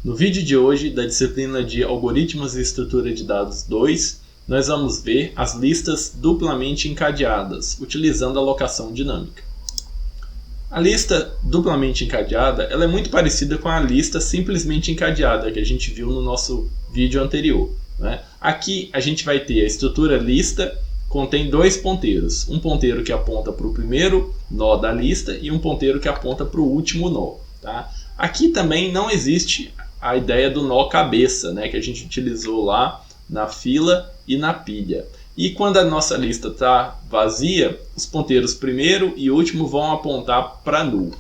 No vídeo de hoje, da disciplina de Algoritmos e Estrutura de Dados 2, nós vamos ver as listas duplamente encadeadas, utilizando a alocação dinâmica. A lista duplamente encadeada ela é muito parecida com a lista simplesmente encadeada, que a gente viu no nosso vídeo anterior, né? Aqui a gente vai ter a estrutura lista, contém dois ponteiros, um ponteiro que aponta para o primeiro nó da lista e um ponteiro que aponta para o último nó. Tá? Aqui também não existe a ideia do nó cabeça, né, que a gente utilizou lá na fila e na pilha. E quando a nossa lista está vazia, os ponteiros primeiro e último vão apontar para null.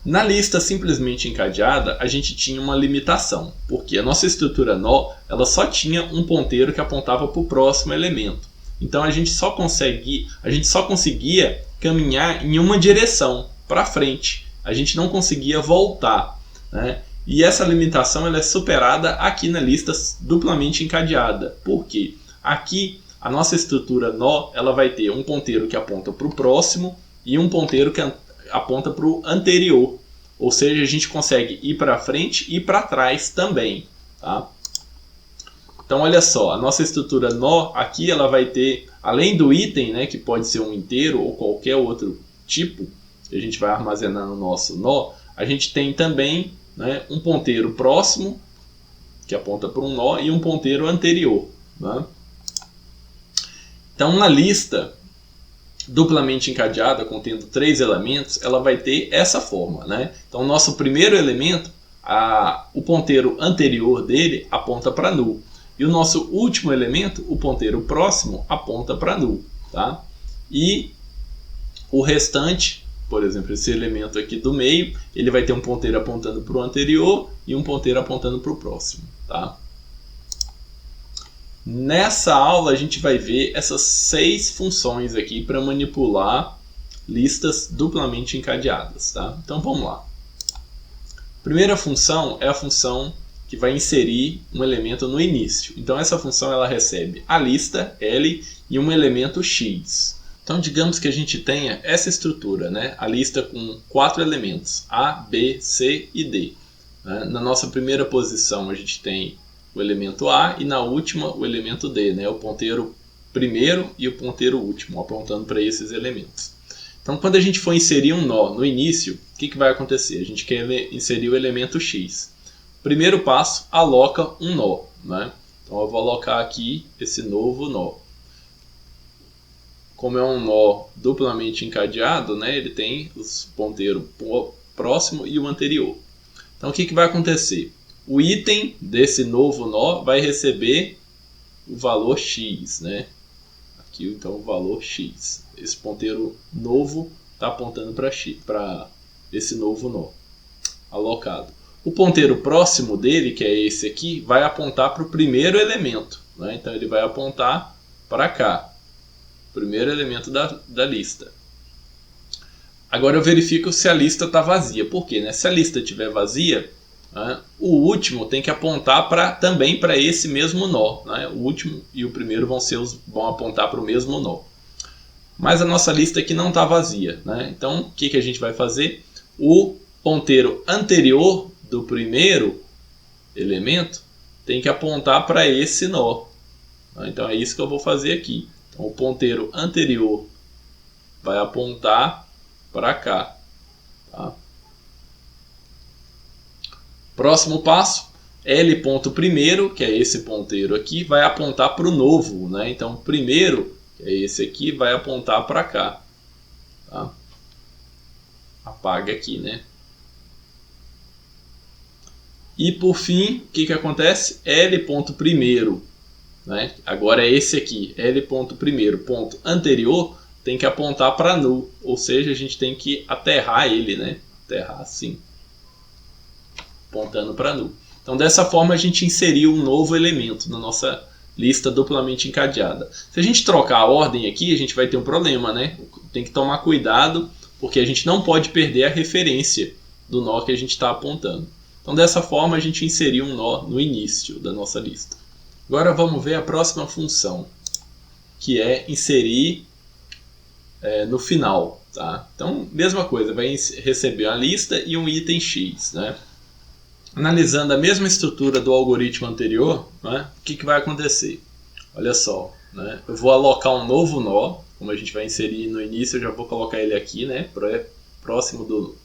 Na lista simplesmente encadeada, a gente tinha uma limitação, porque a nossa estrutura nó ela só tinha um ponteiro que apontava para o próximo elemento. Então a gente só conseguia caminhar em uma direção, para frente. A gente não conseguia voltar, né? E essa limitação ela é superada aqui na lista duplamente encadeada. Por quê? Aqui a nossa estrutura nó ela vai ter um ponteiro que aponta para o próximo e um ponteiro que aponta para o anterior. Ou seja, a gente consegue ir para frente e para trás também. Tá? Então olha só, a nossa estrutura nó aqui ela vai ter, além do item, né, que pode ser um inteiro ou qualquer outro tipo, que a gente vai armazenar no nosso nó, a gente tem também, né, um ponteiro próximo, que aponta para um nó, e um ponteiro anterior. Né? Então, uma lista duplamente encadeada, contendo 3 elementos, ela vai ter essa forma. Né? Então, o nosso primeiro elemento, o ponteiro anterior dele aponta para null. E o nosso último elemento, o ponteiro próximo, aponta para null. Tá? E o restante, por exemplo, esse elemento aqui do meio, ele vai ter um ponteiro apontando para o anterior e um ponteiro apontando para o próximo. Tá? Nessa aula a gente vai ver essas 6 funções aqui para manipular listas duplamente encadeadas. Tá? Então vamos lá. A primeira função é a função que vai inserir um elemento no início. Então essa função ela recebe a lista L e um elemento X. Então digamos que a gente tenha essa estrutura, né? A lista com 4 elementos, A, B, C e D. Na nossa primeira posição a gente tem o elemento A e na última o elemento D, né? O ponteiro primeiro e o ponteiro último, apontando para esses elementos. Então quando a gente for inserir um nó no início, o que vai acontecer? A gente quer inserir o elemento X. Primeiro passo, aloca um nó. Né? Então eu vou alocar aqui esse novo nó. Como é um nó duplamente encadeado, né, ele tem os ponteiros próximo e o anterior. Então o que vai acontecer? O item desse novo nó vai receber o valor x. Né? Aqui então o valor x. Esse ponteiro novo está apontando para esse novo nó alocado. O ponteiro próximo dele, que é esse aqui, vai apontar para o primeiro elemento. Né? Então ele vai apontar para cá. Primeiro elemento da lista. Agora eu verifico se a lista está vazia. Por quê? Né? Se a lista estiver vazia, né, o último tem que apontar também para esse mesmo nó. Né? O último e o primeiro vão apontar para o mesmo nó. Mas a nossa lista aqui não está vazia. Né? Então o que a gente vai fazer? O ponteiro anterior do primeiro elemento tem que apontar para esse nó. Então é isso que eu vou fazer aqui. O ponteiro anterior vai apontar para cá. Tá? Próximo passo, L ponto primeiro, que é esse ponteiro aqui, vai apontar para o novo. Né? Então, o primeiro, que é esse aqui, vai apontar para cá. Tá? Apaga aqui, né? E por fim, o que acontece? L ponto primeiro. Né? Agora é esse aqui, L ponto primeiro, ponto anterior, tem que apontar para null, ou seja, a gente tem que aterrar ele, né? Aterrar assim, apontando para null. Então dessa forma a gente inseriu um novo elemento na nossa lista duplamente encadeada. Se a gente trocar a ordem aqui, a gente vai ter um problema, né? Tem que tomar cuidado, porque a gente não pode perder a referência do nó que a gente está apontando. Então dessa forma a gente inseriu um nó no início da nossa lista. Agora vamos ver a próxima função, que é inserir no final. Tá? Então, mesma coisa, vai receber uma lista e um item X. Né? Analisando a mesma estrutura do algoritmo anterior, né, o que vai acontecer? Olha só, né, eu vou alocar um novo nó, como a gente vai inserir no início, eu já vou colocar ele aqui, né, próximo do...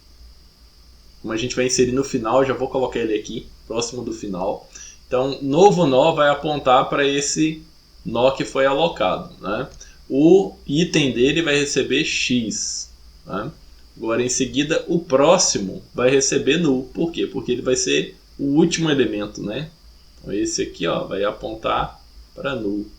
Como a gente vai inserir no final, eu já vou colocar ele aqui, próximo do final. Então, novo nó vai apontar para esse nó que foi alocado, né? O item dele vai receber x, né? Agora, em seguida, o próximo vai receber null. Por quê? Porque ele vai ser o último elemento, né? Então, esse aqui, ó, vai apontar para null.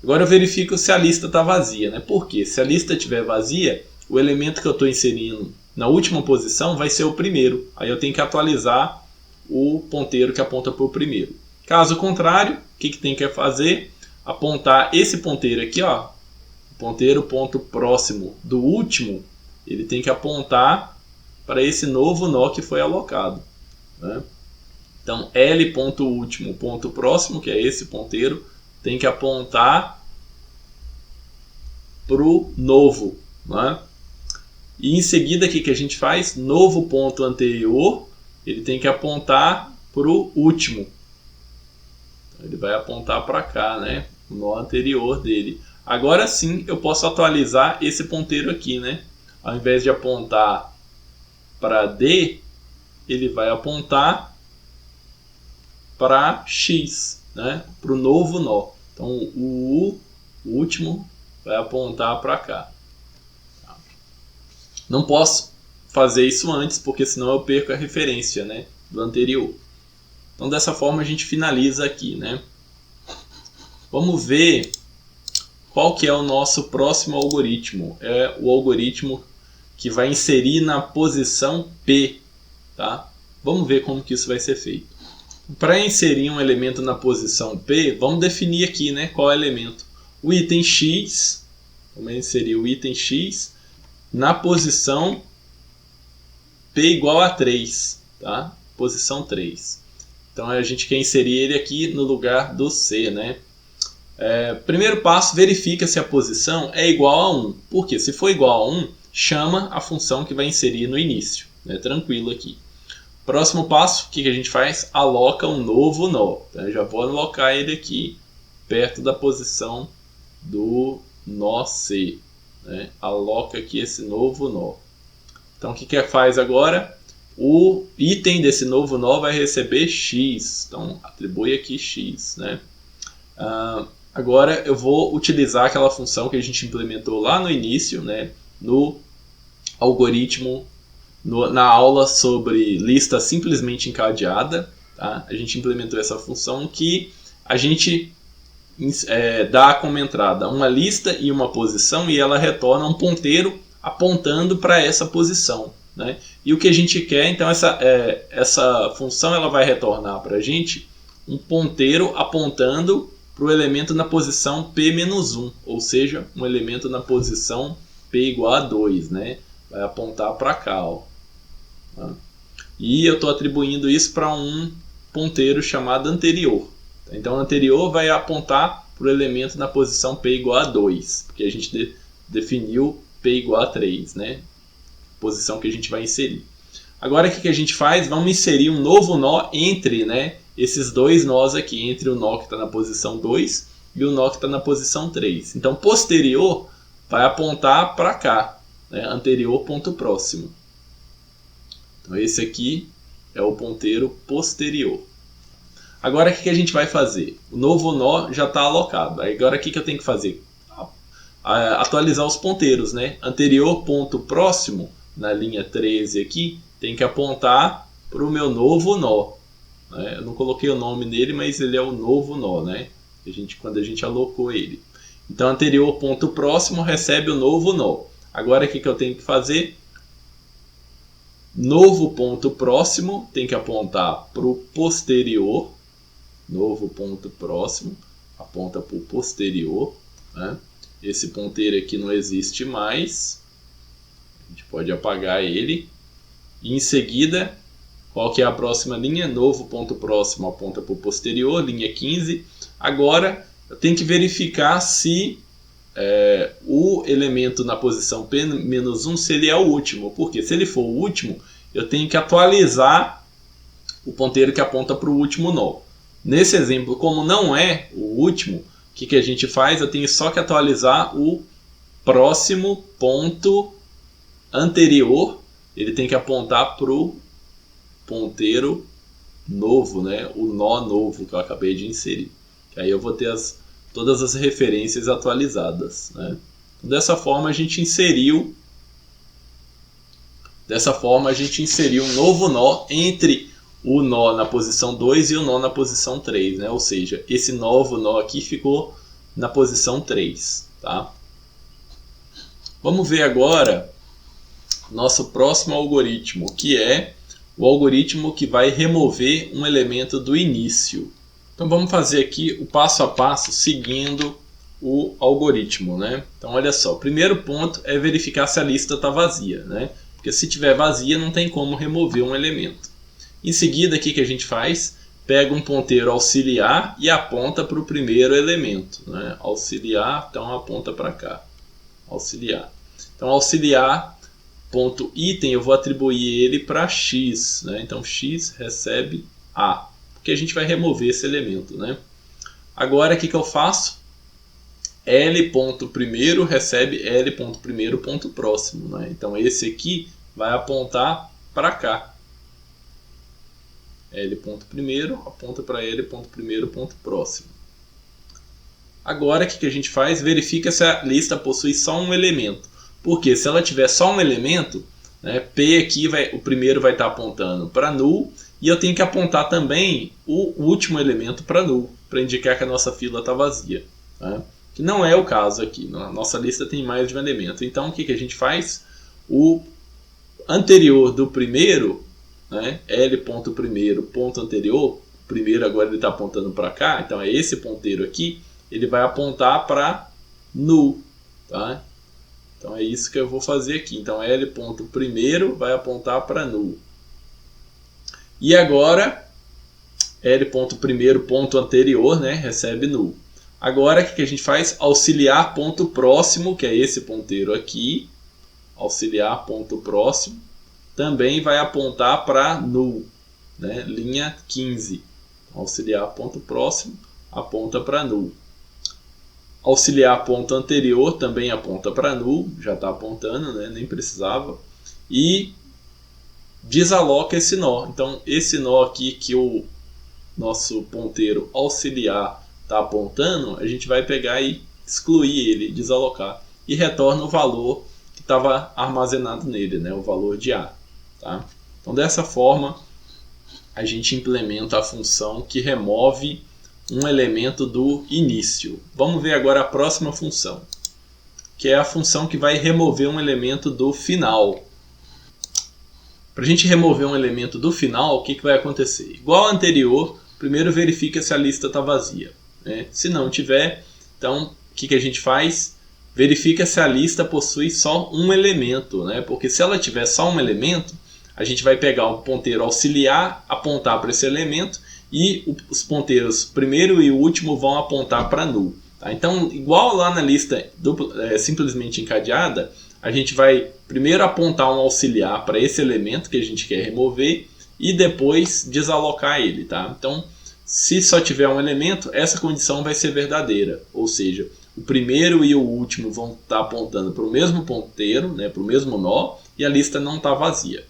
Agora eu verifico se a lista está vazia, né? Por quê? Se a lista estiver vazia, o elemento que eu estou inserindo na última posição vai ser o primeiro. Aí eu tenho que atualizar o ponteiro que aponta para o primeiro. Caso contrário, o que tem que fazer? Apontar esse ponteiro aqui, ó, ponteiro ponto próximo do último, ele tem que apontar para esse novo nó que foi alocado, né? Então, L ponto último ponto próximo, que é esse ponteiro, tem que apontar para o novo, né? E em seguida, o que a gente faz? Novo ponto anterior, ele tem que apontar para o último. Então, ele vai apontar para cá, né? O nó anterior dele. Agora sim, eu posso atualizar esse ponteiro aqui, né? Ao invés de apontar para D, ele vai apontar para X, né? Para o novo nó. Então, o último vai apontar para cá. Não posso fazer isso antes, porque senão eu perco a referência, né, do anterior. Então, dessa forma, a gente finaliza aqui, né? Vamos ver qual que é o nosso próximo algoritmo. É o algoritmo que vai inserir na posição P, tá? Vamos ver como que isso vai ser feito. Para inserir um elemento na posição P, vamos definir aqui, né, qual é o elemento. O item X, vamos inserir o item X na posição P igual a 3, tá? Posição 3. Então a gente quer inserir ele aqui no lugar do C, né? Primeiro passo, verifica se a posição é igual a 1. Porque se for igual a 1, chama a função que vai inserir no início, né? Tranquilo aqui. Próximo passo, o que a gente faz? Aloca um novo nó. Então, eu já vou alocar ele aqui, perto da posição do nó C, né? Aloca aqui esse novo nó. Então, o que faz agora? O item desse novo nó vai receber x. Então, atribui aqui x, né? Agora, eu vou utilizar aquela função que a gente implementou lá no início, né? No algoritmo, na aula sobre lista simplesmente encadeada, tá? A gente implementou essa função que a gente dá como entrada uma lista e uma posição, e ela retorna um ponteiro apontando para essa posição, né? E o que a gente quer, então, essa função ela vai retornar para a gente um ponteiro apontando para o elemento na posição P-1, ou seja, um elemento na posição P igual a 2, né? Vai apontar para cá, ó. Tá? E eu estou atribuindo isso para um ponteiro chamado anterior. Então, o anterior vai apontar para o elemento na posição P igual a 2, porque a gente definiu P igual a 3, né? Posição que a gente vai inserir. Agora, o que a gente faz? Vamos inserir um novo nó entre, né, esses dois nós aqui, entre o nó que está na posição 2 e o nó que está na posição 3. Então, posterior vai apontar para cá, né? Anterior ponto próximo. Então, esse aqui é o ponteiro posterior. Agora, o que a gente vai fazer? O novo nó já está alocado. Agora, o que eu tenho que fazer? Atualizar os ponteiros, né? Anterior ponto próximo, na linha 13 aqui, tem que apontar para o meu novo nó. Eu não coloquei o nome nele, mas ele é o novo nó, né? Quando a gente alocou ele. Então, anterior ponto próximo recebe o novo nó. Agora, o que eu tenho que fazer? Novo ponto próximo tem que apontar para o posterior. Novo ponto próximo aponta para o posterior, né? Esse ponteiro aqui não existe mais. A gente pode apagar ele. E em seguida, qual que é a próxima linha? Novo ponto próximo aponta para o posterior, linha 15. Agora, eu tenho que verificar se o elemento na posição P-1, se ele é o último. Porque se ele for o último, eu tenho que atualizar o ponteiro que aponta para o último nó. Nesse exemplo, como não é o último, o que a gente faz? Eu tenho só que atualizar o próximo ponto anterior. Ele tem que apontar para o ponteiro novo, né? O nó novo que eu acabei de inserir. Que aí eu vou ter todas as referências atualizadas, né? Dessa forma a gente inseriu um novo nó entre o nó na posição 2 e o nó na posição 3, né? Ou seja, esse novo nó aqui ficou na posição 3, tá? Vamos ver agora nosso próximo algoritmo, que é o algoritmo que vai remover um elemento do início. Então vamos fazer aqui o passo a passo seguindo o algoritmo, né? Então olha só, o primeiro ponto é verificar se a lista está vazia, né? Porque se tiver vazia não tem como remover um elemento. Em seguida, o que a gente faz? Pega um ponteiro auxiliar e aponta para o primeiro elemento, né? Auxiliar, então aponta para cá. Auxiliar. Então auxiliar ponto item, eu vou atribuir ele para x, né? Então x recebe a, porque a gente vai remover esse elemento, né? Agora o que eu faço? L ponto primeiro recebe L ponto primeiro ponto próximo, né? Então esse aqui vai apontar para cá. L ponto primeiro aponta para L ponto primeiro ponto próximo. Agora o que a gente faz? Verifica se a lista possui só um elemento. Porque se ela tiver só um elemento, né, P aqui o primeiro vai estar apontando para null, e eu tenho que apontar também o último elemento para null, para indicar que a nossa fila está vazia, né? Que não é o caso aqui, na nossa lista tem mais de um elemento. Então o que a gente faz? O anterior do primeiro, né, L ponto primeiro ponto anterior, o primeiro agora ele está apontando para cá, então é esse ponteiro aqui, ele vai apontar para null, tá? Então é isso que eu vou fazer aqui. Então L ponto primeiro vai apontar para null. E agora L ponto primeiro ponto anterior, né, recebe null. Agora o que a gente faz? Auxiliar ponto próximo, que é esse ponteiro aqui. Auxiliar ponto próximo também vai apontar para null, né, linha 15. Auxiliar ponto próximo aponta para null. Auxiliar ponto anterior também aponta para null, já está apontando, né? Nem precisava. E desaloca esse nó. Então esse nó aqui que o nosso ponteiro auxiliar está apontando, a gente vai pegar e excluir ele, desalocar. E retorna o valor que estava armazenado nele, né? O valor de A. Tá? Então dessa forma a gente implementa a função que remove um elemento do início. Vamos ver agora a próxima função, que é a função que vai remover um elemento do final. Para a gente remover um elemento do final, o que vai acontecer? Igual ao anterior, primeiro verifica se a lista está vazia, né? Se não tiver, então o que a gente faz? Verifica se a lista possui só um elemento, né? Porque se ela tiver só um elemento, a gente vai pegar um ponteiro auxiliar, apontar para esse elemento, e os ponteiros primeiro e o último vão apontar para null. Tá? Então, igual lá na lista simplesmente encadeada, a gente vai primeiro apontar um auxiliar para esse elemento que a gente quer remover e depois desalocar ele. Tá? Então, se só tiver um elemento, essa condição vai ser verdadeira. Ou seja, o primeiro e o último vão estar apontando para o mesmo ponteiro, né, para o mesmo nó, e a lista não está vazia.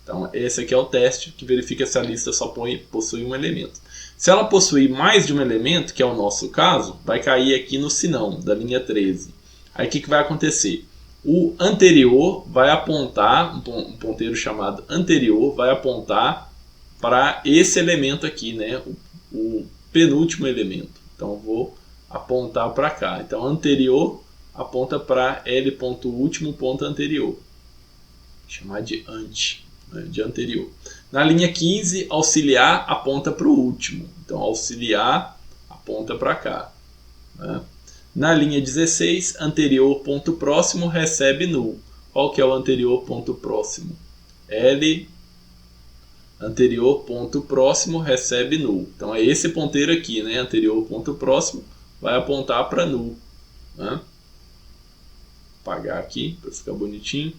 Então esse aqui é o teste que verifica se a lista só possui um elemento. Se ela possuir mais de um elemento, que é o nosso caso, vai cair aqui no sinão da linha 13. Aí o que vai acontecer? O anterior vai apontar, um ponteiro chamado anterior, vai apontar para esse elemento aqui, né? O penúltimo elemento. Então vou apontar para cá. Então anterior aponta para L ponto último ponto anterior. Vou chamar de de anterior. Na linha 15, auxiliar aponta para o último. Então auxiliar aponta para cá, né? Na linha 16, anterior ponto próximo recebe null. Qual que é o anterior ponto próximo? L anterior ponto próximo recebe null. Então é esse ponteiro aqui, né? Anterior ponto próximo vai apontar para null, né? Vou apagar aqui para ficar bonitinho.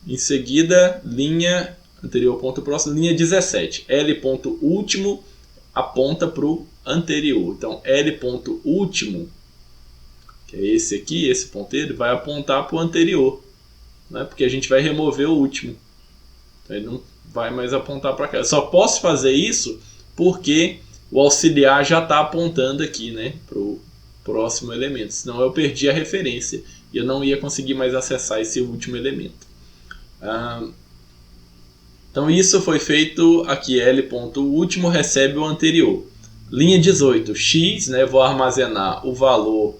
Em seguida, linha anterior ponto próximo. Linha 17, L ponto último aponta para o anterior. Então L ponto último, que é esse aqui, esse ponteiro, vai apontar para o anterior, né? Porque a gente vai remover o último. Então ele não vai mais apontar para cá. Eu só posso fazer isso porque o auxiliar já está apontando aqui, né, para o próximo elemento. Senão eu perdi a referência e eu não ia conseguir mais acessar esse último elemento. Então isso foi feito aqui, L ponto último recebe o anterior. Linha 18, X, né, vou armazenar o valor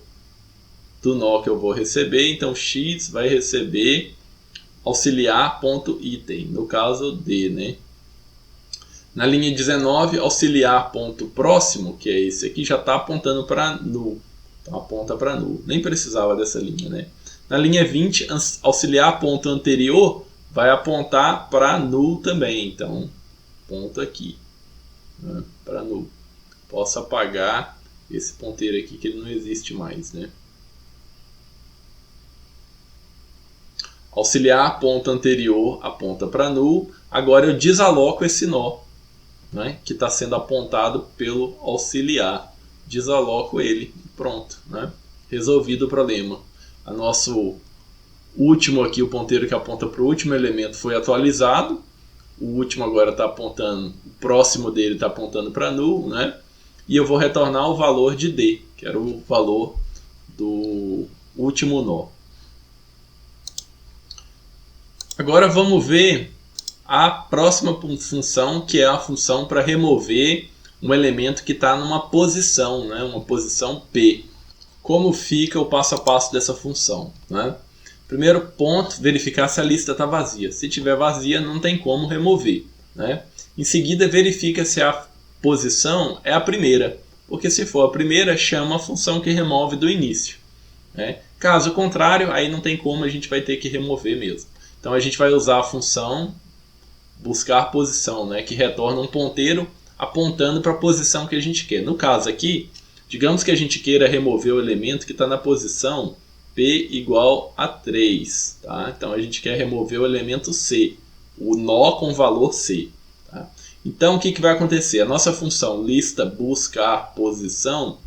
do nó que eu vou receber. Então X vai receber auxiliar.item, no caso D, né? Na linha 19, auxiliar.próximo, que é esse aqui, já está apontando para null. Então aponta para null. Nem precisava dessa linha, né? Na linha 20, auxiliar.anterior vai apontar para null também. Então, ponto aqui, né, para null. Posso apagar esse ponteiro aqui que ele não existe mais, né? Auxiliar ponto anterior aponta para null. Agora eu desaloco esse nó, né, que está sendo apontado pelo auxiliar. Desaloco ele. Pronto, né? Resolvido o problema. A nosso último aqui, o ponteiro que aponta para o último elemento, foi atualizado. O último agora está apontando, o próximo dele está apontando para null, né? E eu vou retornar o valor de D, que era o valor do último nó. Agora vamos ver a próxima função, que é a função para remover um elemento que está numa posição, né? Uma posição P. Como fica o passo a passo dessa função, né? Primeiro ponto, verificar se a lista está vazia. Se estiver vazia, não tem como remover, né? Em seguida, verifica se a posição é a primeira, porque se for a primeira, chama a função que remove do início, né? Caso contrário, aí não tem como, a gente vai ter que remover mesmo. Então a gente vai usar a função buscar posição, né, que retorna um ponteiro apontando para a posição que a gente quer. No caso aqui, digamos que a gente queira remover o elemento que está na posição P igual a 3. Tá? Então a gente quer remover o elemento C, o nó com valor C. Tá? Então o que vai acontecer? A nossa função lista buscar posição,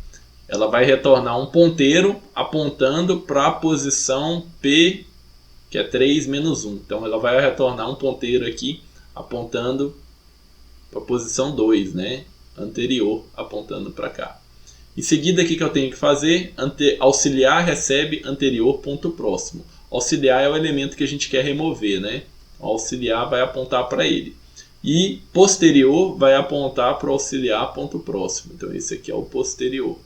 ela vai retornar um ponteiro apontando para a posição P, que é 3 menos 1. Então ela vai retornar um ponteiro aqui apontando para a posição 2, né? Anterior, apontando para cá. Em seguida, o que eu tenho que fazer? Auxiliar recebe anterior ponto próximo. Auxiliar é o elemento que a gente quer remover, né? O auxiliar vai apontar para ele. E posterior vai apontar para o auxiliar ponto próximo. Então esse aqui é o posterior.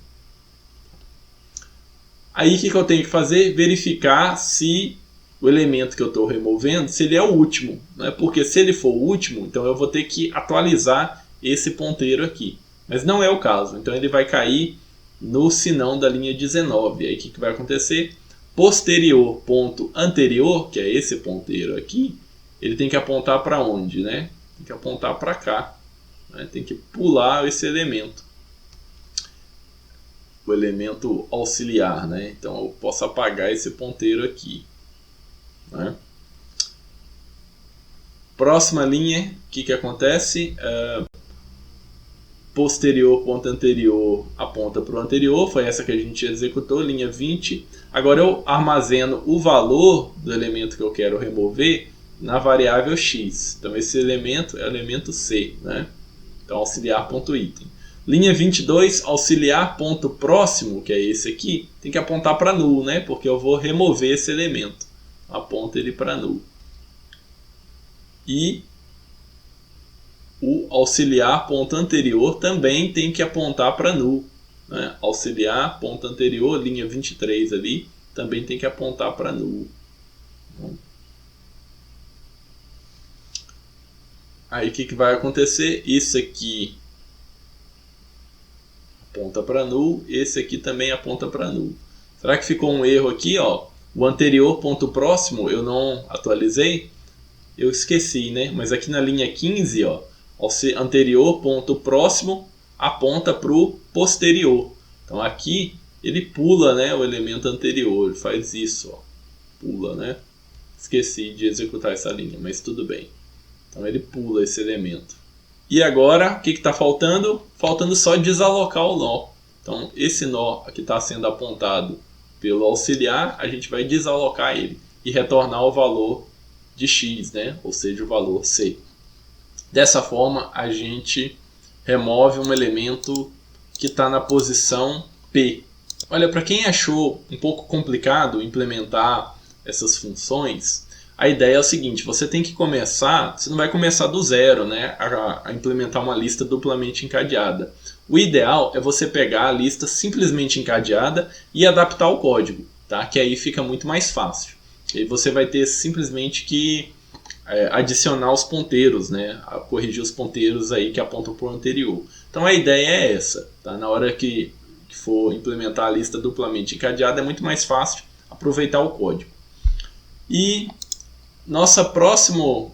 Aí o que eu tenho que fazer? Verificar se o elemento que eu estou removendo, se ele é o último, né? Porque se ele for o último, então eu vou ter que atualizar esse ponteiro aqui. Mas não é o caso, então ele vai cair no sinão da linha 19. Aí o que vai acontecer? Posterior ponto anterior, que é esse ponteiro aqui, ele tem que apontar para onde, né? Tem que apontar para cá, né? Tem que pular esse elemento. O elemento auxiliar, né? Então eu posso apagar esse ponteiro aqui, né? Próxima linha, o que acontece? Posterior ponto anterior aponta para o anterior, foi essa que a gente executou, linha 20. Agora eu armazeno o valor do elemento que eu quero remover na variável x. Então esse elemento é o elemento C, né? Então auxiliar.item. Linha 22, auxiliar.próximo, que é esse aqui, tem que apontar para null, né? Porque eu vou remover esse elemento. Aponta ele para null. E o auxiliar ponto anterior também tem que apontar para null, né? Auxiliar ponto anterior, linha 23 ali, também tem que apontar para null. Aí o que vai acontecer? Isso aqui aponta para null, esse aqui também aponta para null. Será que ficou um erro aqui, ó? O anterior ponto próximo eu não atualizei, eu esqueci, né? Mas aqui na linha 15, ó, anterior ponto próximo aponta para o posterior. Então aqui ele pula, né, o elemento anterior, ele faz isso, ó, pula, né? Esqueci de executar essa linha, mas tudo bem. Então ele pula esse elemento. E agora, o que está faltando? Faltando só desalocar o nó. Então esse nó que está sendo apontado pelo auxiliar, a gente vai desalocar ele e retornar o valor de x, né? Ou seja, o valor c. Dessa forma, a gente remove um elemento que está na posição P. Olha, para quem achou um pouco complicado implementar essas funções, a ideia é o seguinte: você tem que começar, você não vai começar do zero, né, a implementar uma lista duplamente encadeada. O ideal é você pegar a lista simplesmente encadeada e adaptar o código, tá? Que aí fica muito mais fácil. E você vai ter simplesmente que adicionar os ponteiros, né? Corrigir os ponteiros aí que apontam para o anterior. Então a ideia é essa, tá? Na hora que for implementar a lista duplamente encadeada, é muito mais fácil aproveitar o código. E nossa próxima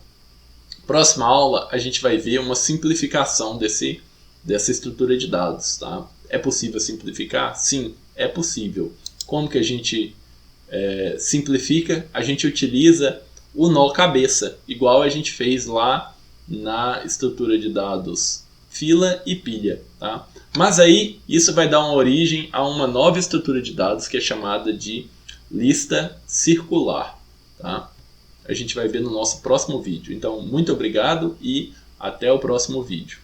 aula a gente vai ver uma simplificação dessa estrutura de dados, tá? É possível simplificar? Sim, é possível. Como que a gente simplifica? A gente utiliza o nó cabeça, igual a gente fez lá na estrutura de dados fila e pilha, tá? Mas aí isso vai dar uma origem a uma nova estrutura de dados que é chamada de lista circular, tá? A gente vai ver no nosso próximo vídeo. Então, muito obrigado e até o próximo vídeo.